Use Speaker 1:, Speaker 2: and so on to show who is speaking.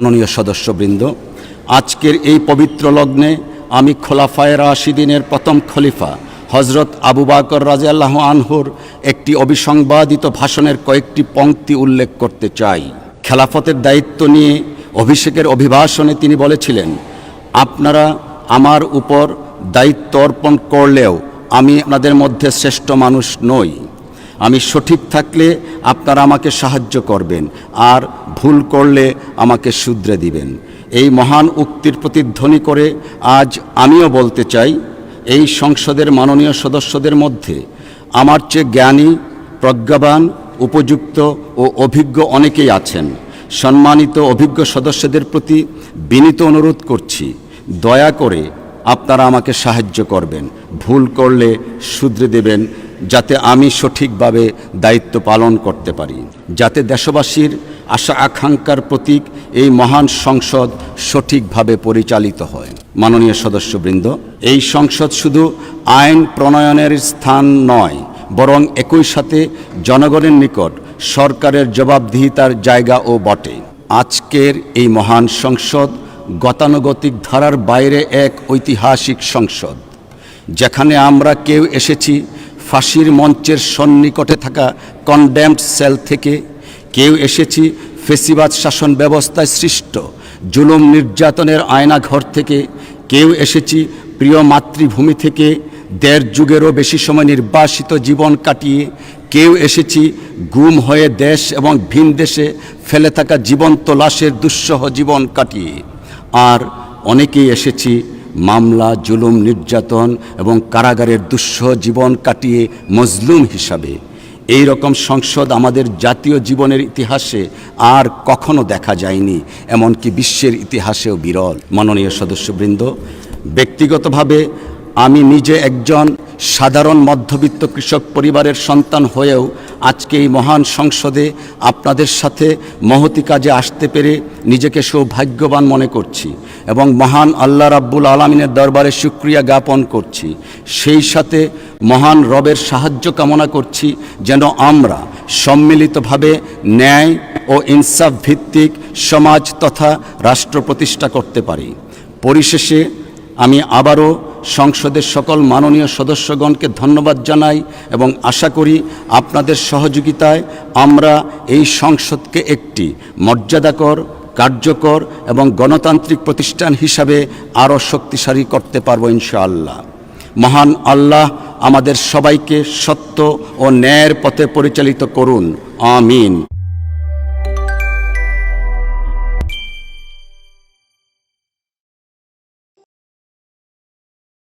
Speaker 1: মাননীয় সদস্যবৃন্দ, আজকের এই পবিত্র লগ্নে আমি খোলাফায়ে রাশিদিনের প্রথম খলিফা হজরত আবু বকর রাদিয়াল্লাহু আনহুর একটি অবিসংবাদিত ভাষণের কয়েকটি পংক্তি উল্লেখ করতে চাই। খেলাফতের দায়িত্ব নিয়ে অভিষেকের অভিভাষণে তিনি বলেছিলেন, আপনারা আমার উপর দায়িত্ব অর্পণ করলেও আমি আপনাদের মধ্যে শ্রেষ্ঠ মানুষ নই। আমি সঠিক থাকলে আপনারা আমাকে সাহায্য করবেন, আর ভুল করলে আমাকে শুধরে দিবেন। এই মহান উক্তির প্রতিধ্বনি করে আজ আমিও বলতে চাই, এই সংসদের মাননীয় সদস্যদের মধ্যে আমার চেয়ে জ্ঞানী, প্রজ্ঞাবান, উপযুক্ত ও অভিজ্ঞ অনেকেই আছেন। সম্মানিত অভিজ্ঞ সদস্যদের প্রতি বিনীত অনুরোধ করছি, দয়া করে আপনারা আমাকে সাহায্য করবেন, ভুল করলে শুধরে দেবেন, যাতে আমি সঠিকভাবে দায়িত্ব পালন করতে পারি, যাতে দেশবাসীর আশা আকাঙ্ক্ষার প্রতীক এই মহান সংসদ সঠিকভাবে পরিচালিত হয়। মাননীয় সদস্যবৃন্দ, এই সংসদ শুধু আইন প্রণয়নের স্থান নয়, বরং একই সাথে জনগণের নিকট সরকারের জবাবদিহিতার জায়গাও বটে। আজকের এই মহান সংসদ গতানুগতিক ধারার বাইরে এক ঐতিহাসিক সংসদ, যেখানে আমরা কেউ এসেছি ফাঁসির মঞ্চের সন্নিকটে থাকা কনডেমড সেল থেকে, কেউ এসেছি ফেসিবাদ শাসন ব্যবস্থায় সৃষ্ট জুলুম নির্যাতনের আয়নাঘর থেকে, কেউ এসেছি প্রিয় মাতৃভূমি থেকে দেড় যুগেরও বেশি সময় নির্বাসিত জীবন কাটিয়ে, কেউ এসেছি গুম হয়ে দেশ এবং ভিন দেশে ফেলে থাকা জীবন্ত লাশের দুঃসহ জীবন কাটিয়ে, আর অনেকেই এসেছি মামলা, জুলুম, নির্যাতন এবং কারাগারের দুঃসহ জীবন কাটিয়ে মজলুম হিসাবে। এই রকম সংসদ আমাদের জাতীয় জীবনের ইতিহাসে আর কখনো দেখা যায়নি, এমনকি বিশ্বের ইতিহাসেও বিরল। মাননীয় সদস্যবৃন্দ, ব্যক্তিগতভাবে আমি নিজে একজন সাধারণ মধ্যবিত্ত কৃষক পরিবারের সন্তান হয়েও আজকে এই মহান সংসদে আপনাদের সাথে মহতি কাজে আসতে পেরে নিজেকে সৌভাগ্যবান মনে করছি এবং মহান আল্লাহ রাব্বুল আলামিনের দরবারে শুকরিয়া জ্ঞাপন করছি। সেই সাথে মহান রবের সাহায্য কামনা করছি যেন আমরা সম্মিলিতভাবে ন্যায় ও ইনসাফ ভিত্তিক সমাজ তথা রাষ্ট্র প্রতিষ্ঠা করতে পারি। পরিশেষে আমি আবারও সংসদের সকল মাননীয় সদস্যগণকে ধন্যবাদ জানাই এবং আশা করি আপনাদের সহযোগিতায় আমরা এই সংসদকে একটি মর্যাদাকর, কার্যকর এবং গণতান্ত্রিক প্রতিষ্ঠান হিসাবে আরও শক্তিশালী করতে পারব ইনশাআল্লাহ। মহান আল্লাহ আমাদের সবাইকে সত্য ও ন্যায়ের পথে পরিচালিত করুন। আমিন।